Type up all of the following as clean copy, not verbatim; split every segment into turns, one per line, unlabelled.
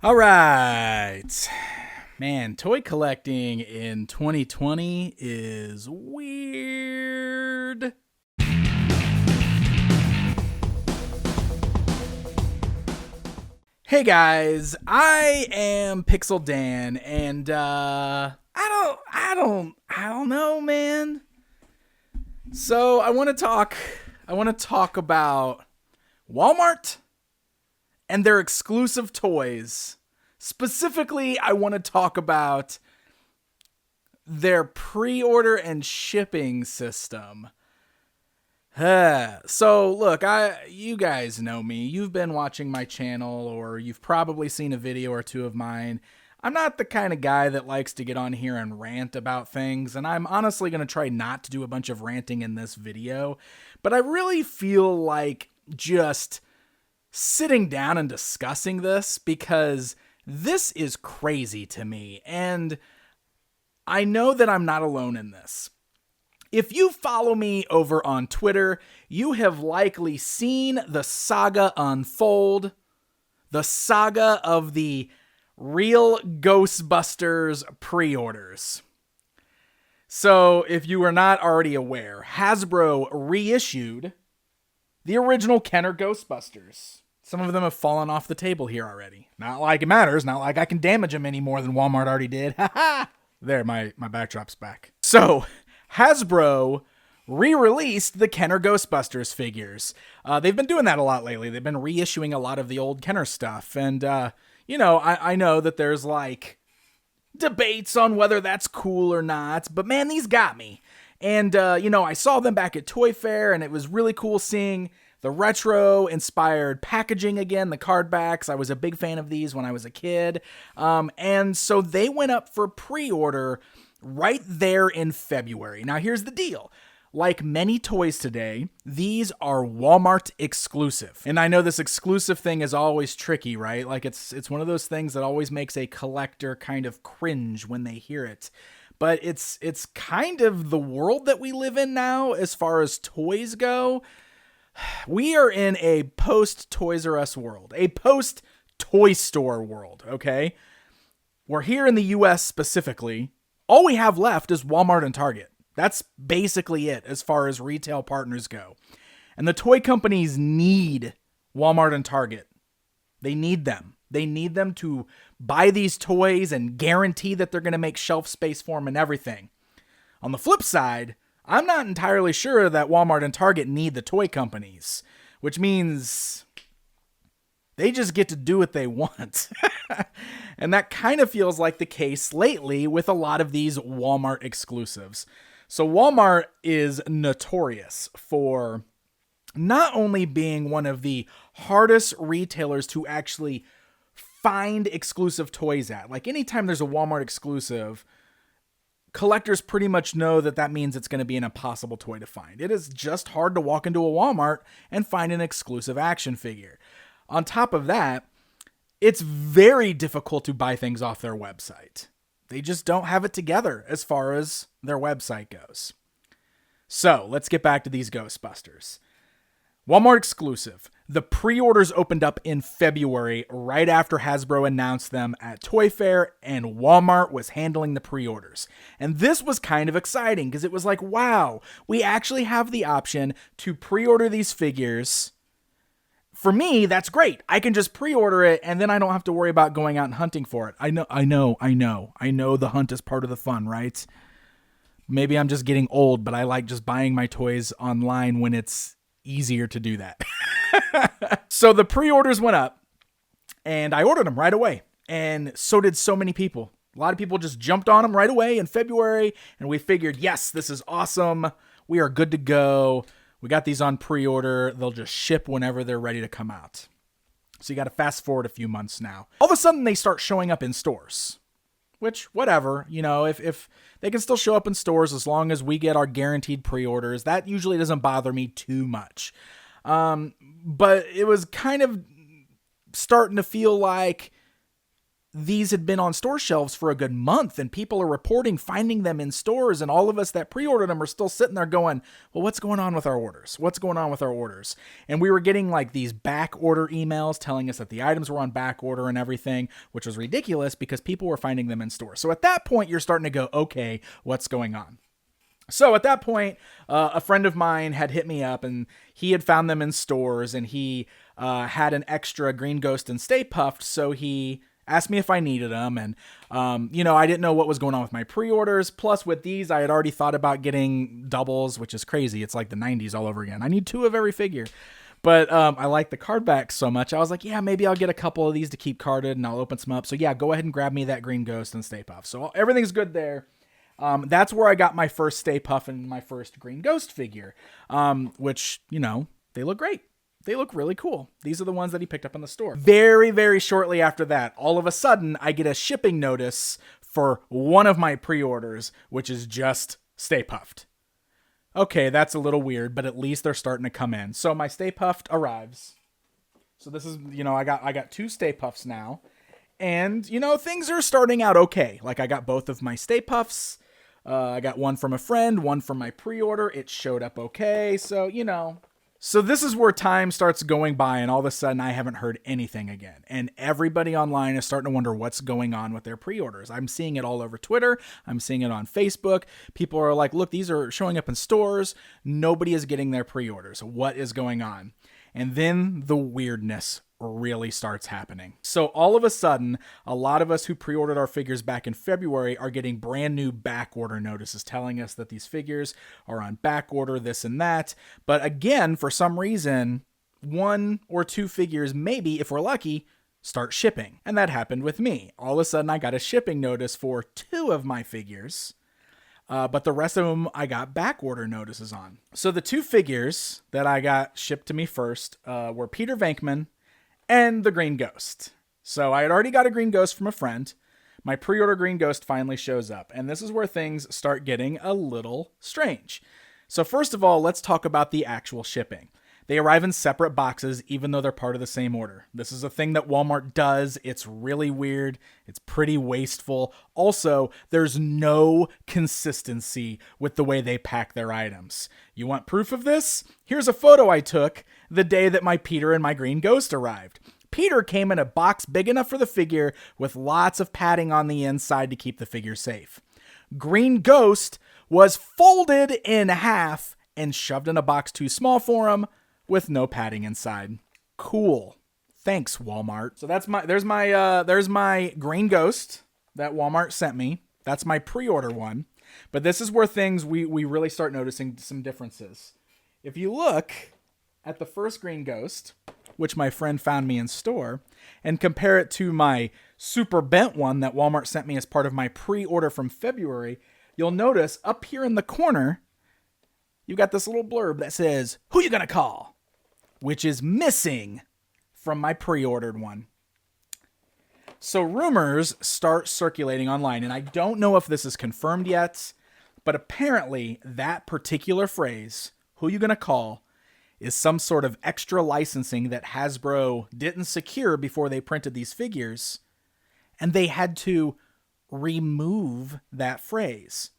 All right. Man, toy collecting in 2020 is weird. Hey guys, I am Pixel Dan, and I don't know, man. So I want to talk about Walmart and their exclusive toys. Specifically, I want to talk about their pre-order and shipping system. So look, you guys know me. You've been watching my channel, or you've probably seen a video or two of mine. I'm not the kind of guy that likes to get on here and rant about things, and I'm honestly going to try not to do a bunch of ranting in this video, but I really feel like just sitting down and discussing this, because this is crazy to me, and I know that I'm not alone in this. If you follow me over on Twitter, you have likely seen the saga unfold, the saga of the Real Ghostbusters pre-orders. So, if you are not already aware, Hasbro reissued the original Kenner Ghostbusters. Some of them have fallen off the table here already. Not like it matters, not like I can damage them any more than Walmart already did. There, my backdrop's back. So, Hasbro re-released the Kenner Ghostbusters figures. They've been doing that a lot lately. They've been reissuing a lot of the old Kenner stuff. And, I know that there's, debates on whether that's cool or not. But, man, these got me. And, I saw them back at Toy Fair, and it was really cool seeing the retro-inspired packaging again, the card backs. I was a big fan of these when I was a kid. And so they went up for pre-order right there in February. Now, here's the deal. Like many toys today, these are Walmart exclusive. And I know this exclusive thing is always tricky, right? Like it's one of those things that always makes a collector kind of cringe when they hear it. But it's kind of the world that we live in now as far as toys go. We are in a post-Toys R Us world, a post-Toy Store world, okay? We're here in the US specifically. All we have left is Walmart and Target. That's basically it as far as retail partners go. And the toy companies need Walmart and Target. They need them. They need them to buy these toys and guarantee that they're going to make shelf space for them and everything. On the flip side, I'm not entirely sure that Walmart and Target need the toy companies, which means they just get to do what they want. And that kind of feels like the case lately with a lot of these Walmart exclusives. So Walmart is notorious for not only being one of the hardest retailers to actually find exclusive toys at. Like anytime there's a Walmart exclusive, collectors pretty much know that means it's going to be an impossible toy to find. It is just hard to walk into a Walmart and find an exclusive action figure. On top of that, it's very difficult to buy things off their website. They just don't have it together as far as their website goes. So let's get back to these Ghostbusters. Walmart exclusive. The pre-orders opened up in February, right after Hasbro announced them at Toy Fair, and Walmart was handling the pre-orders. And this was kind of exciting because it was like, wow, we actually have the option to pre-order these figures. For me, that's great. I can just pre-order it, and then I don't have to worry about going out and hunting for it. I know the hunt is part of the fun, right? Maybe I'm just getting old, but I like just buying my toys online when it's easier to do that. So the pre-orders went up, and I ordered them right away, and so did so many people. A lot of people just jumped on them right away in February, and we figured, yes, this is awesome. We are good to go. We got these on pre-order. They'll just ship whenever they're ready to come out. So you got to fast forward a few months now. All of a sudden, they start showing up in stores. Which, whatever, if they can still show up in stores as long as we get our guaranteed pre-orders, that usually doesn't bother me too much. But it was kind of starting to feel like these had been on store shelves for a good month, and people are reporting finding them in stores, and all of us that pre-ordered them are still sitting there going, well, what's going on with our orders? What's going on with our orders? And we were getting like these back order emails telling us that the items were on back order and everything, which was ridiculous because people were finding them in stores. So at that point, you're starting to go, okay, what's going on? So at that point, a friend of mine had hit me up, and he had found them in stores, and he had an extra Green Ghost and Stay Puft, so he asked me if I needed them, and, I didn't know what was going on with my pre-orders. Plus, with these, I had already thought about getting doubles, which is crazy. It's like the 90s all over again. I need 2 of every figure. But I like the card backs so much. I was like, yeah, maybe I'll get a couple of these to keep carded, and I'll open some up. So, yeah, go ahead and grab me that Green Ghost and Stay Puft. So, everything's good there. That's where I got my first Stay Puft and my first Green Ghost figure, which, they look great. They look really cool. These are the ones that he picked up in the store. Very, very shortly after that, all of a sudden, I get a shipping notice for one of my pre-orders, which is just Stay Puft. Okay, that's a little weird, but at least they're starting to come in. So my Stay Puft arrives. So this is, I got 2 Stay Pufts now. And, things are starting out okay. Like, I got both of my Stay Puffs. I got one from a friend, one from my pre-order. It showed up okay. So, So this is where time starts going by, and all of a sudden I haven't heard anything again. And everybody online is starting to wonder what's going on with their pre-orders. I'm seeing it all over Twitter. I'm seeing it on Facebook. People are like, look, these are showing up in stores. Nobody is getting their pre-orders. What is going on? And then the weirdness really starts happening. So all of a sudden, a lot of us who pre-ordered our figures back in February are getting brand new back order notices telling us that these figures are on back order, this and that. But again, for some reason, 1 or 2 figures, maybe if we're lucky, start shipping. And that happened with me. All of a sudden, I got a shipping notice for 2 of my figures. But the rest of them I got back order notices on. So the 2 figures that I got shipped to me first were Peter Venkman and the Green Ghost. So I had already got a Green Ghost from a friend. My pre-order Green Ghost finally shows up. And this is where things start getting a little strange. So first of all, let's talk about the actual shipping. They arrive in separate boxes, even though they're part of the same order. This is a thing that Walmart does. It's really weird. It's pretty wasteful. Also, there's no consistency with the way they pack their items. You want proof of this? Here's a photo I took the day that my Peter and my Green Ghost arrived. Peter came in a box big enough for the figure with lots of padding on the inside to keep the figure safe. Green Ghost was folded in half and shoved in a box too small for him, with no padding inside. Cool. Thanks, Walmart. So there's my Green Ghost that Walmart sent me. That's my pre-order one. But this is where things we really start noticing some differences. If you look at the first Green Ghost, which my friend found me in store, and compare it to my super bent one that Walmart sent me as part of my pre-order from February, you'll notice up here in the corner, you've got this little blurb that says, "Who you gonna call?" which is missing from my pre-ordered one. So rumors start circulating online, and I don't know if this is confirmed yet, but apparently that particular phrase, "Who you gonna call?" is some sort of extra licensing that Hasbro didn't secure before they printed these figures, and they had to remove that phrase.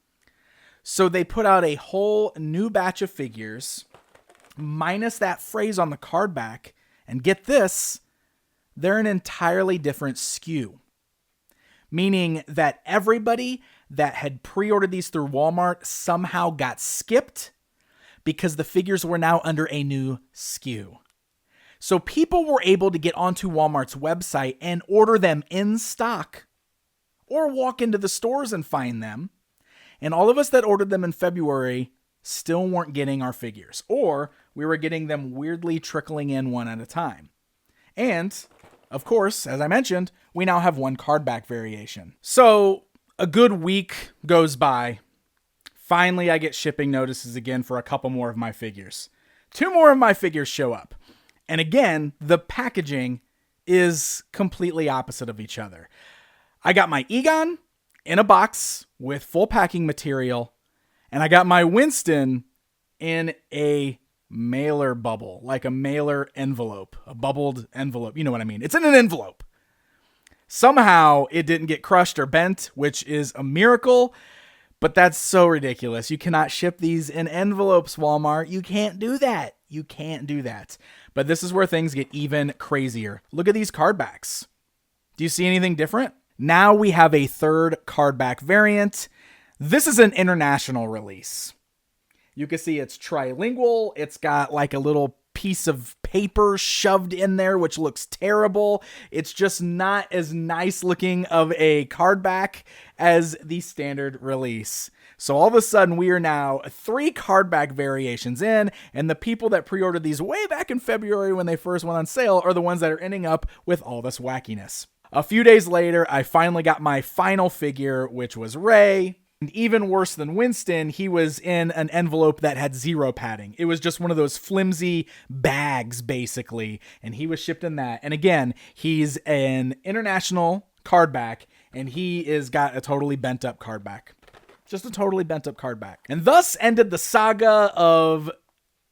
So they put out a whole new batch of figures minus that phrase on the card back, and get this, they're an entirely different SKU. Meaning that everybody that had pre-ordered these through Walmart somehow got skipped because the figures were now under a new SKU. So people were able to get onto Walmart's website and order them in stock or walk into the stores and find them. And all of us that ordered them in February still weren't getting our figures, or we were getting them weirdly trickling in one at a time. And, of course, as I mentioned, we now have one card back variation. So a good week goes by. Finally, I get shipping notices again for a couple more of my figures. 2 more of my figures show up. And again, the packaging is completely opposite of each other. I got my Egon in a box with full packing material, and I got my Winston in a mailer bubble, like a mailer envelope, a bubbled envelope. You know what I mean? It's in an envelope. Somehow it didn't get crushed or bent, which is a miracle, but that's so ridiculous. You cannot ship these in envelopes, Walmart. You can't do that. You can't do that. But this is where things get even crazier. Look at these card backs. Do you see anything different? Now we have a third card back variant. This is an international release. You can see it's trilingual. It's got like a little piece of paper shoved in there, which looks terrible. It's just not as nice looking of a card back as the standard release. So all of a sudden we are now 3 card back variations in, and the people that pre-ordered these way back in February when they first went on sale are the ones that are ending up with all this wackiness. A few days later, I finally got my final figure, which was Ray. And even worse than Winston, he was in an envelope that had 0 padding. It was just one of those flimsy bags, basically. And he was shipped in that. And again, he's an international card back, and he is got a totally bent up card back. Just a totally bent up card back. And thus ended the saga of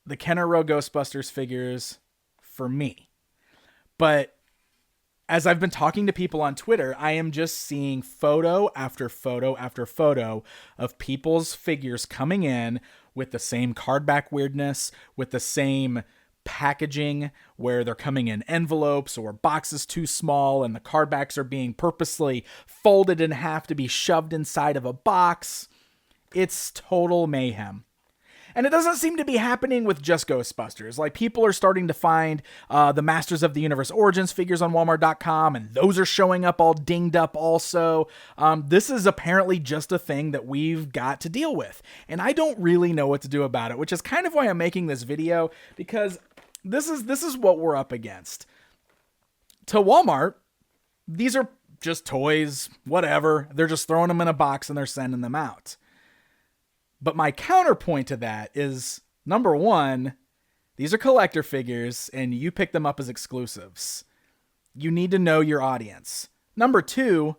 the Kenner Real Ghostbusters figures for me. But as I've been talking to people on Twitter, I am just seeing photo after photo after photo of people's figures coming in with the same card back weirdness, with the same packaging where they're coming in envelopes or boxes too small and the card backs are being purposely folded in half to be shoved inside of a box. It's total mayhem. And it doesn't seem to be happening with just Ghostbusters. Like, people are starting to find the Masters of the Universe Origins figures on Walmart.com, and those are showing up all dinged up also. This is apparently just a thing that we've got to deal with. And I don't really know what to do about it, which is kind of why I'm making this video, because this is what we're up against. To Walmart, these are just toys, whatever. They're just throwing them in a box and they're sending them out. But my counterpoint to that is, number one, these are collector figures and you pick them up as exclusives. You need to know your audience. Number two,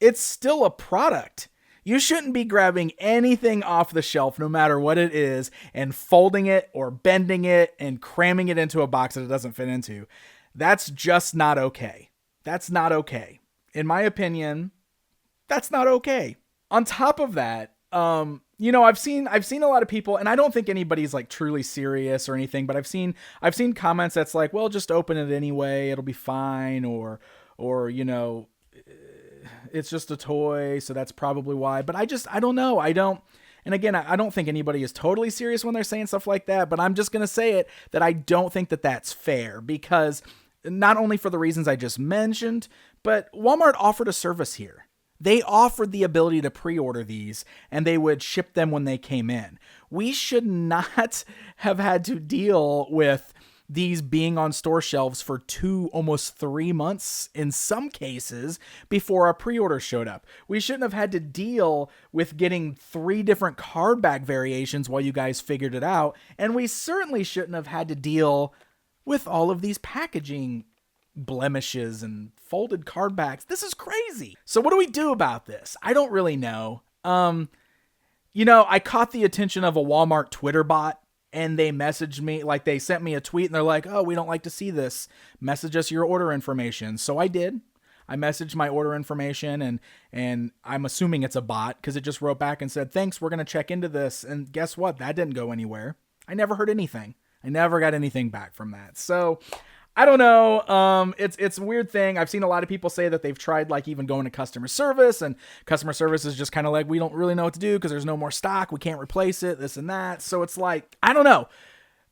it's still a product. You shouldn't be grabbing anything off the shelf, no matter what it is, and folding it or bending it and cramming it into a box that it doesn't fit into. That's just not okay. That's not okay. In my opinion, that's not okay. On top of that, I've seen a lot of people, and I don't think anybody's like truly serious or anything, but I've seen comments that's like, well, just open it anyway, it'll be fine, or it's just a toy, so that's probably why. But I don't know. And again, I don't think anybody is totally serious when they're saying stuff like that, but I'm just going to say it, that I don't think that that's fair, because not only for the reasons I just mentioned, but Walmart offered a service here. They offered the ability to pre-order these, and they would ship them when they came in. We should not have had to deal with these being on store shelves for 2, almost 3 months in some cases before a pre-order showed up. We shouldn't have had to deal with getting 3 different card back variations while you guys figured it out. And we certainly shouldn't have had to deal with all of these packaging blemishes and folded card backs. This is crazy. So what do we do about this? I don't really know. I caught the attention of a Walmart Twitter bot, and they messaged me, like they sent me a tweet, and they're like, oh, we don't like to see this. Message us your order information. So I did. I messaged my order information, and I'm assuming it's a bot, because it just wrote back and said, thanks, we're going to check into this. And guess what? That didn't go anywhere. I never heard anything. I never got anything back from that. So I don't know. It's a weird thing. I've seen a lot of people say that they've tried like even going to customer service, and customer service is just kind of like, we don't really know what to do because there's no more stock. We can't replace it, this and that. So it's like, I don't know.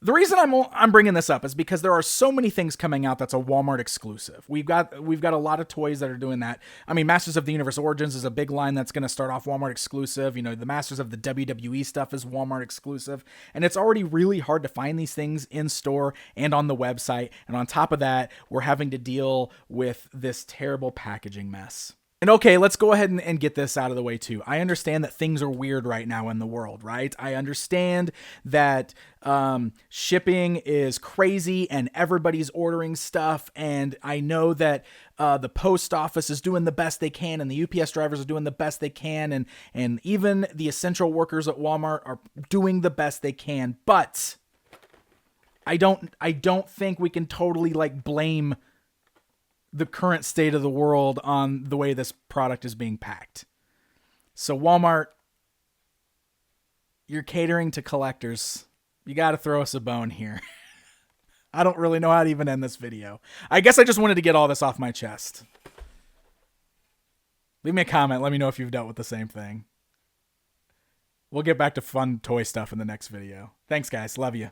The reason I'm bringing this up is because there are so many things coming out that's a Walmart exclusive. We've got a lot of toys that are doing that. I mean, Masters of the Universe Origins is a big line that's going to start off Walmart exclusive. The Masters of the WWE stuff is Walmart exclusive. And it's already really hard to find these things in store and on the website. And on top of that, we're having to deal with this terrible packaging mess. And okay, let's go ahead and get this out of the way too. I understand that things are weird right now in the world, right? I understand that shipping is crazy and everybody's ordering stuff. And I know that the post office is doing the best they can, and the UPS drivers are doing the best they can. And even the essential workers at Walmart are doing the best they can. But I don't think we can totally like blame the current state of the world on the way this product is being packed. So Walmart, you're catering to collectors. You got to throw us a bone here. I don't really know how to even end this video. I guess I just wanted to get all this off my chest. Leave me a comment. Let me know if you've dealt with the same thing. We'll get back to fun toy stuff in the next video. Thanks, guys. Love you.